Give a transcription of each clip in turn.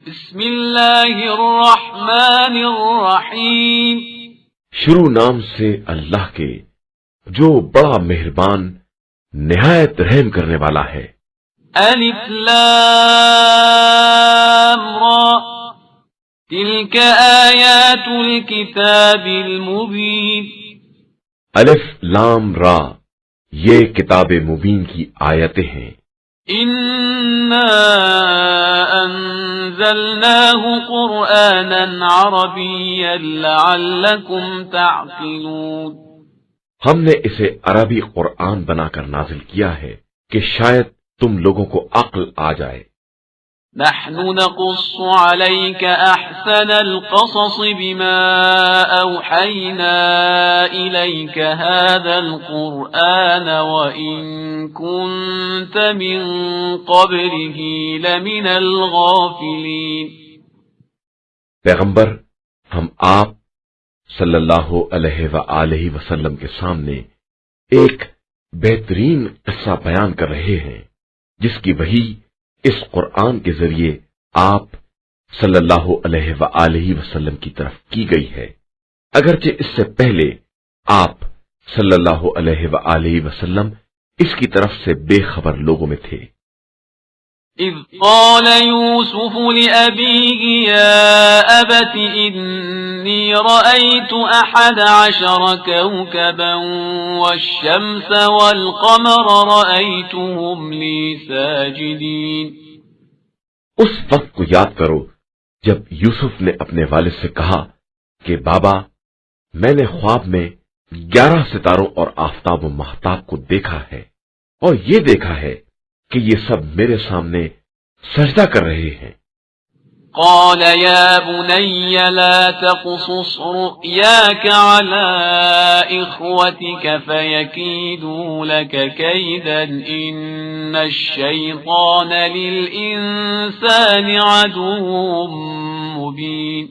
بسم اللہ الرحمن الرحیم، شروع نام سے اللہ کے جو بڑا مہربان نہایت رحم کرنے والا ہے۔ الف لام را، تلک آیات الکتاب المبین۔ الف لام را، یہ کتاب مبین کی آیتیں ہیں۔ انا انزلناه قرآنا عربیا لعلکم تعقلون۔ ہم نے اسے عربی قرآن بنا کر نازل کیا ہے کہ شاید تم لوگوں کو عقل آ جائے۔ نحن نقص عليك أحسن القصص بما أوحينا إليك هذا القرآن وإن كنت من قبله لمن الغافلين۔ پیغمبر، ہم آپ صلی اللہ علیہ وآلہ وسلم کے سامنے ایک بہترین قصہ بیان کر رہے ہیں جس کی وحی اس قرآن کے ذریعے آپ صلی اللہ علیہ وآلہ وسلم کی طرف کی گئی ہے، اگرچہ اس سے پہلے آپ صلی اللہ علیہ وآلہ وسلم اس کی طرف سے بے خبر لوگوں میں تھے۔ اذ قال يوسف لأبيه يا أبت إني رأيت 11 كوكبا والشمس والقمر رأيتهم لي ساجدين۔ اس وقت کو یاد کرو جب یوسف نے اپنے والد سے کہا کہ بابا، میں نے خواب میں 11 ستاروں اور آفتاب و مہتاب کو دیکھا ہے اور یہ دیکھا ہے کہ یہ سب میرے سامنے سجدہ کر رہے ہیں۔ قال يا بني لا تقصص رؤياك على إخوتك فيكيدوا لك كيدا إن الشيطان للإنسان عدو مبين۔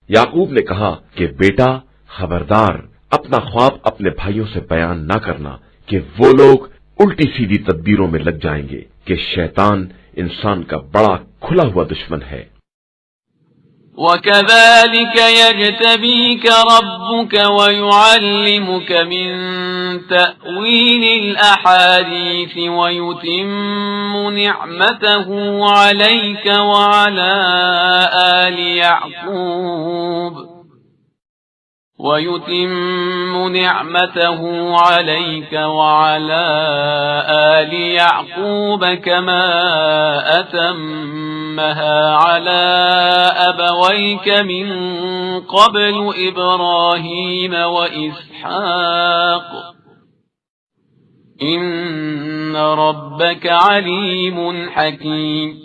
یعقوب نے کہا کہ بیٹا خبردار، اپنا خواب اپنے بھائیوں سے بیان نہ کرنا کہ وہ لوگ الٹی سیدھی تدبیروں میں لگ جائیں گے کہ شیطان انسان کا بڑا کھلا ہوا دشمن ہے۔ وَكَذَلِكَ يَجْتَبِيكَ رَبُّكَ وَيُعَلِّمُكَ مِن تَأْوِيلِ الْأَحَادِيثِ وَيُتِمُّ نِعْمَتَهُ عَلَيْكَ وَعَلَى آلِ يَعْقُوبَ وَيُتِمُّ نِعْمَتَهُ عَلَيْكَ وَعَلَى آلِ يَعْقُوبَ كَمَا أَتَمَّهَا عَلَى أَبَوَيْكَ مِن قَبْلُ إِبْرَاهِيمَ وَإِسْحَاقَ إِنَّ رَبَّكَ عَلِيمٌ حَكِيمٌ۔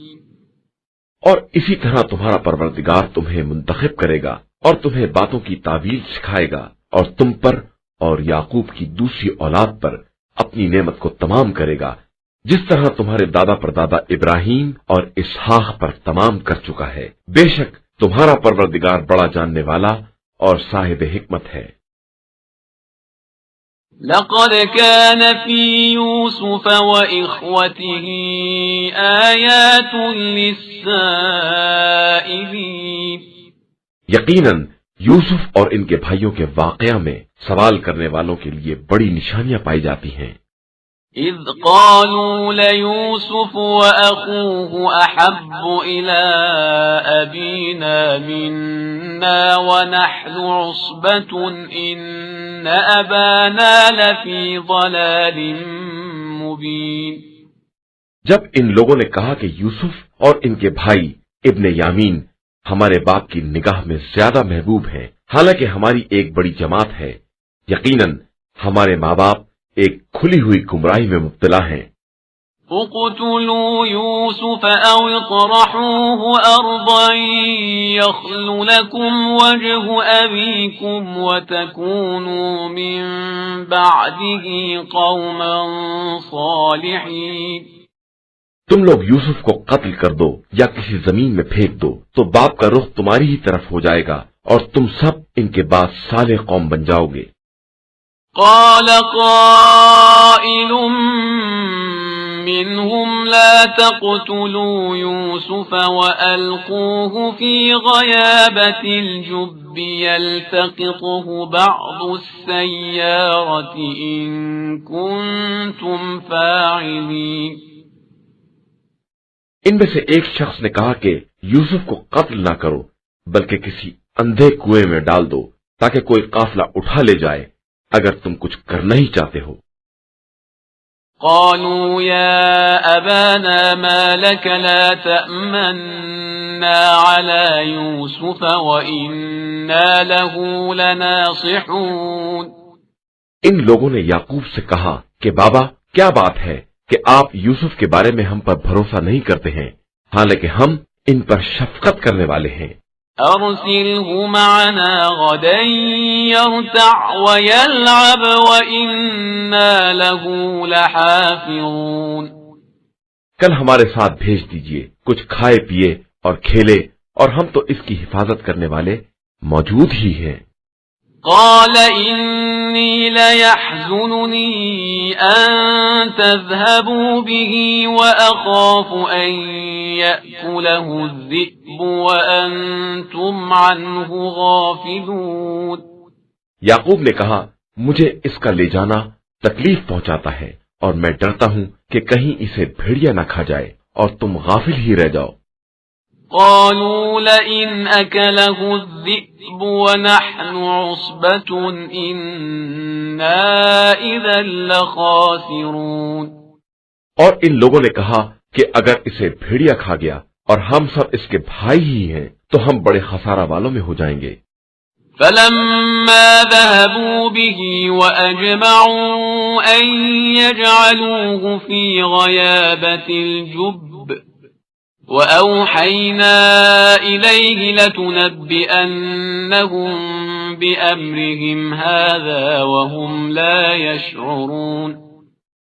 اور اسی طرح تمہارا پروردگار تمہیں منتخب کرے گا اور تمہیں باتوں کی تعویل سکھائے گا اور تم پر اور یعقوب کی دوسری اولاد پر اپنی نعمت کو تمام کرے گا جس طرح تمہارے دادا پردادا ابراہیم اور اسحاق پر تمام کر چکا ہے۔ بے شک تمہارا پروردگار بڑا جاننے والا اور صاحب حکمت ہے۔ لقد كان في يوسف وإخوته آيات للسائلين۔ یقیناً یوسف اور ان کے بھائیوں کے واقعہ میں سوال کرنے والوں کے لیے بڑی نشانیاں پائی جاتی ہیں۔ اذ قالوا ليوسف وأخوه أحب إلى أبينا منا ونحن عصبة إن أبانا لفي ضلال مبين۔ جب ان لوگوں نے کہا کہ یوسف اور ان کے بھائی ابن یامین ہمارے باپ کی نگاہ میں زیادہ محبوب ہیں حالانکہ ہماری ایک بڑی جماعت ہے، یقیناً ہمارے ماں باپ ایک کھلی ہوئی گمراہی میں مبتلا ہیں۔ اقتلوا یوسف او اطرحوه ارضا يخل لكم وجه ابيكم وتكونوا من بعده قوما صالحين۔ تم لوگ یوسف کو قتل کر دو یا کسی زمین میں پھینک دو تو باپ کا رخ تمہاری ہی طرف ہو جائے گا اور تم سب ان کے بعد صالح قوم بن جاؤ گے۔ قال قائل منهم لا تقتلوا يوسف وألقوه في غيابة الجب يلتقطه بعض السيارة إن كنتم فاعلين. ان میں سے ایک شخص نے کہا کہ یوسف کو قتل نہ کرو بلکہ کسی اندھے کنویں میں ڈال دو تاکہ کوئی قافلہ اٹھا لے جائے اگر تم کچھ کرنا ہی چاہتے ہو. قالوا يا أبانا ما لك لا تأمنا على يوسف وإنا له لناصحون. ان لوگوں نے یعقوب سے کہا کہ بابا کیا بات ہے کہ آپ یوسف کے بارے میں ہم پر بھروسہ نہیں کرتے ہیں حالانکہ ہم ان پر شفقت کرنے والے ہیں. أرسله معنا غدا يرتع ويلعب وإنا له لحافظون. کل ہمارے ساتھ بھیج دیجئے کچھ کھائے پیے اور کھیلے اور ہم تو اس کی حفاظت کرنے والے موجود ہی ہیں. قال إني ليحزنني أن تذهبوا به وأخاف أن يأكله الذئب وأنتم عنه غافلون. یعقوب نے کہا مجھے اس کا لے جانا تکلیف پہنچاتا ہے اور میں ڈرتا ہوں کہ کہیں اسے بھیڑیا نہ کھا جائے اور تم غافل ہی رہ جاؤ. قالوا لئن أكله الذئب ونحن عصبة إنا إذا لخاسرون. اور ان لوگوں نے کہا کہ اگر اسے بھیڑیا کھا گیا اور ہم سب اس کے بھائی ہی ہیں تو ہم بڑے خسارہ والوں میں ہو جائیں گے. فلما ذهبوا به وأجمعوا أن يجعلوه في غيابة الجب وأوحينا إليه لتنبئنهم بأمرهم هذا وهم لا يشعرون.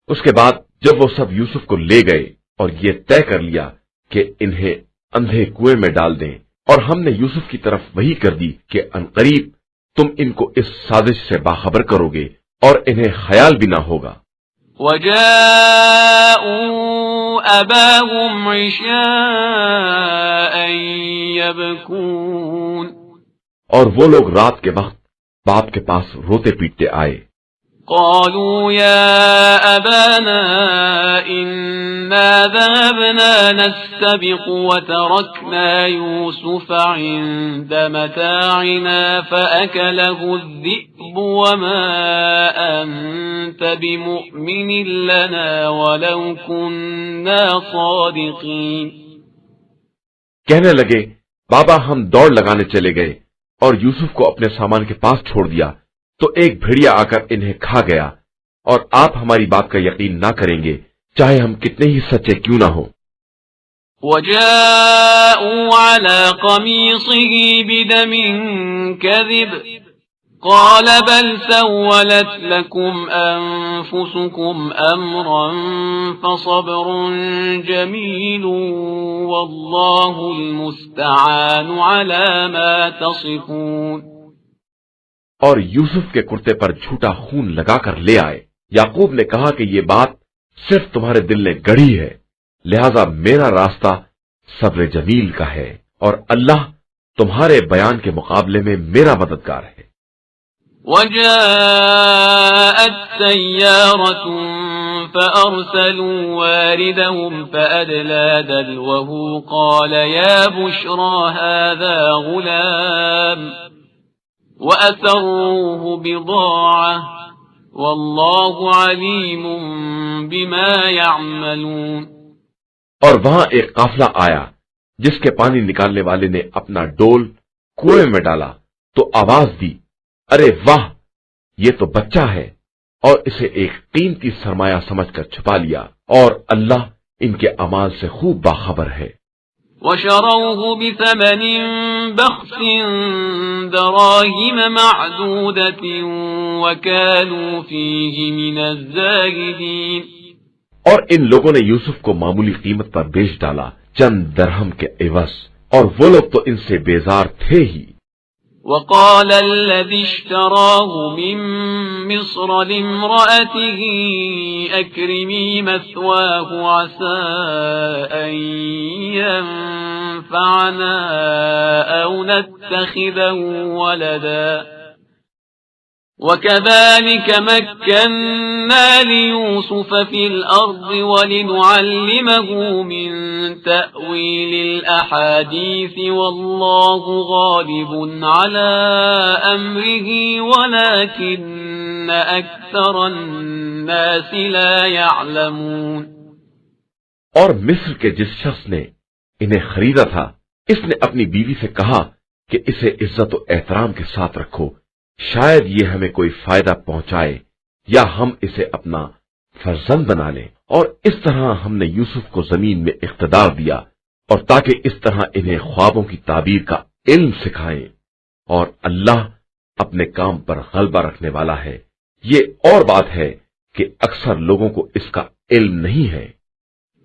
اس کے بعد جب وہ سب یوسف کو لے گئے اور یہ طے کر لیا کہ انہیں اندھے کنویں میں ڈال دیں اور ہم نے یوسف کی طرف وحی کر دی کہ عنقریب تم ان کو اس سازش سے باخبر کرو گے اور انہیں خیال بھی نہ ہوگا. وجاءوا أباهم عشاء يبكون. اور وہ لوگ رات کے وقت باپ کے پاس روتے پیٹتے آئے. قالوا يا أبانا إنا ذهبنا نستبق وتركنا يوسف عند متاعنا فأكله الذئب وما أنت بمؤمن لنا ولو كنا صادقين. کہنے لگے بابا ہم دوڑ لگانے چلے گئے اور یوسف کو اپنے سامان کے پاس چھوڑ دیا تو ایک بھیڑیا آ کر انہیں کھا گیا اور آپ ہماری بات کا یقین نہ کریں گے چاہے ہم کتنے ہی سچے کیوں نہ ہوں. وجاءوا على قميصه بدم كذب قال بل سولت لكم أنفسكم أمرا فصبر جميل والله المستعان على ما تصفون. اور یوسف کے کرتے پر جھوٹا خون لگا کر لے آئے. یعقوب نے کہا کہ یہ بات صرف تمہارے دل نے گڑھی ہے لہذا میرا راستہ صبر جمیل کا ہے اور اللہ تمہارے بیان کے مقابلے میں میرا مددگار ہے. وجاءت سيارة فأرسلوا واردهم فأدلى دلوه قال يا بشرى هذا غلام وأسروه بضاعة والله عليم بما يعملون. اور وہاں ایک قافلہ آیا جس کے پانی نکالنے والے نے اپنا ڈول کنویں میں ڈالا تو آواز دی ارے واہ یہ تو بچہ ہے اور اسے ایک قیمتی سرمایہ سمجھ کر چھپا لیا اور اللہ ان کے اعمال سے خوب باخبر ہے. وشروه بثمن بخس دراهم معدودة وكانوا فيه من الزاهدين. اور ان لوگوں نے یوسف کو معمولی قیمت پر بیچ ڈالا چند درہم کے عوض اور وہ لوگ تو ان سے بیزار تھے ہی. وقال الذي اشتراه من مصر لامرأته أكرمي مثواه عسى أن ينفعنا أو نتخذه ولدا وكذلك مكنا ليوسف في الأرض ولنعلمه من تأويل الأحاديث والله غالب على أمره ولكن أكثر الناس لا يعلمون. اور مصر کے جس شخص نے انہیں خریدا تھا اس نے اپنی بیوی سے کہا کہ اسے عزت و احترام کے ساتھ رکھو، شاید یہ ہمیں کوئی فائدہ پہنچائے یا ہم اسے اپنا فرزند بنا لیں، اور اس طرح ہم نے یوسف کو زمین میں اقتدار دیا اور تاکہ اس طرح انہیں خوابوں کی تعبیر کا علم سکھائیں، اور اللہ اپنے کام پر غلبہ رکھنے والا ہے. یہ اور بات ہے کہ اکثر لوگوں کو اس کا علم نہیں ہے.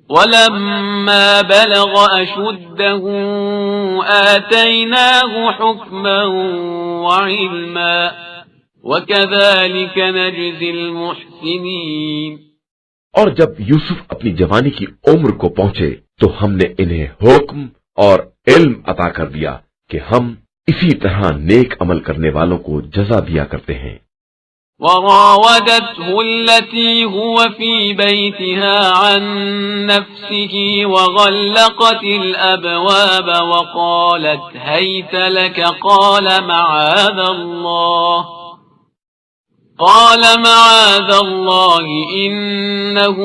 وَلَمَّا بَلَغَ أَشُدَّهُ آتَيْنَاهُ حُكْمًا وَعِلْمًا وَكَذَلِكَ نَجْزِي الْمُحْسِنِينَ. اور جب یوسف اپنی جوانی کی عمر کو پہنچے تو ہم نے انہیں حکم اور علم عطا کر دیا کہ ہم اسی طرح نیک عمل کرنے والوں کو جزا دیا کرتے ہیں. وراودته التي هو في بيتها عن نفسه وغلقت الأبواب وقالت هيت لك قال معاذ الله إنه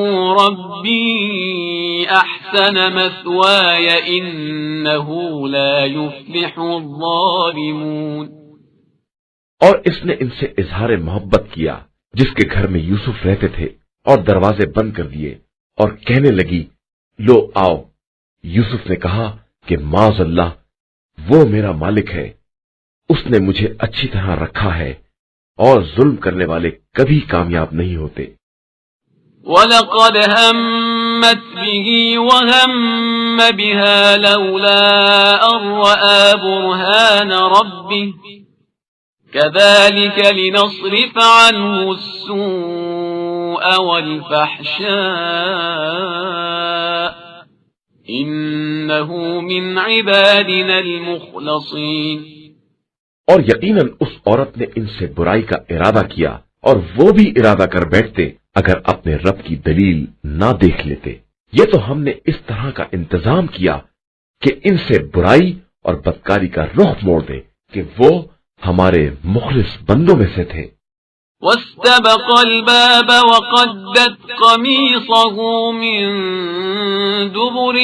ربي أحسن مثواي إنه لا يفلح الظالمون. اور اس نے ان سے اظہار محبت کیا جس کے گھر میں یوسف رہتے تھے اور دروازے بند کر دیے اور کہنے لگی لو آؤ. یوسف نے کہا کہ معاذ اللہ، وہ میرا مالک ہے، اس نے مجھے اچھی طرح رکھا ہے اور ظلم کرنے والے کبھی کامیاب نہیں ہوتے. وَلَقَدْ هَمَّتْ بِهِ وَهَمَّ بِهَا لَوْلَا أَن رَّأَىٰ بُرْهَانَ رَبِّهِ كذلك لنصرف عنه السوء والفحشاء إنه من عبادنا المخلصين. اور یقیناً اس عورت نے ان سے برائی کا ارادہ کیا اور وہ بھی ارادہ کر بیٹھتے اگر اپنے رب کی دلیل نہ دیکھ لیتے. یہ تو ہم نے اس طرح کا انتظام کیا کہ ان سے برائی اور بدکاری کا رخ موڑ دیں کہ وہ ہمارے مخلص بندوں میں سے تھے. واستبق الباب وقدت قميصه من دبر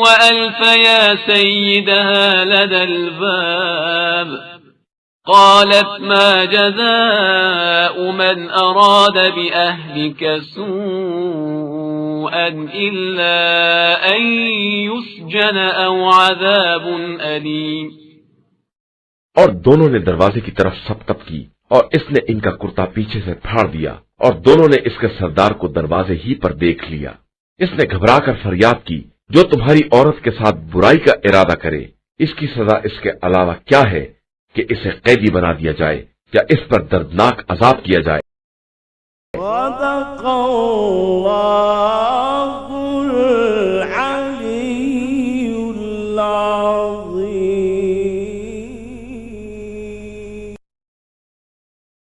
وألف يا سيدها لدى الباب قالت ما جزاء من أراد بأهلك سوءا إلا أن يسجن أو عذاب أليم. اور دونوں نے دروازے کی طرف سبقت کی اور اس نے ان کا کرتا پیچھے سے پھاڑ دیا اور دونوں نے اس کے سردار کو دروازے ہی پر دیکھ لیا. اس نے گھبرا کر فریاد کی جو تمہاری عورت کے ساتھ برائی کا ارادہ کرے اس کی سزا اس کے علاوہ کیا ہے کہ اسے قیدی بنا دیا جائے یا اس پر دردناک عذاب کیا جائے.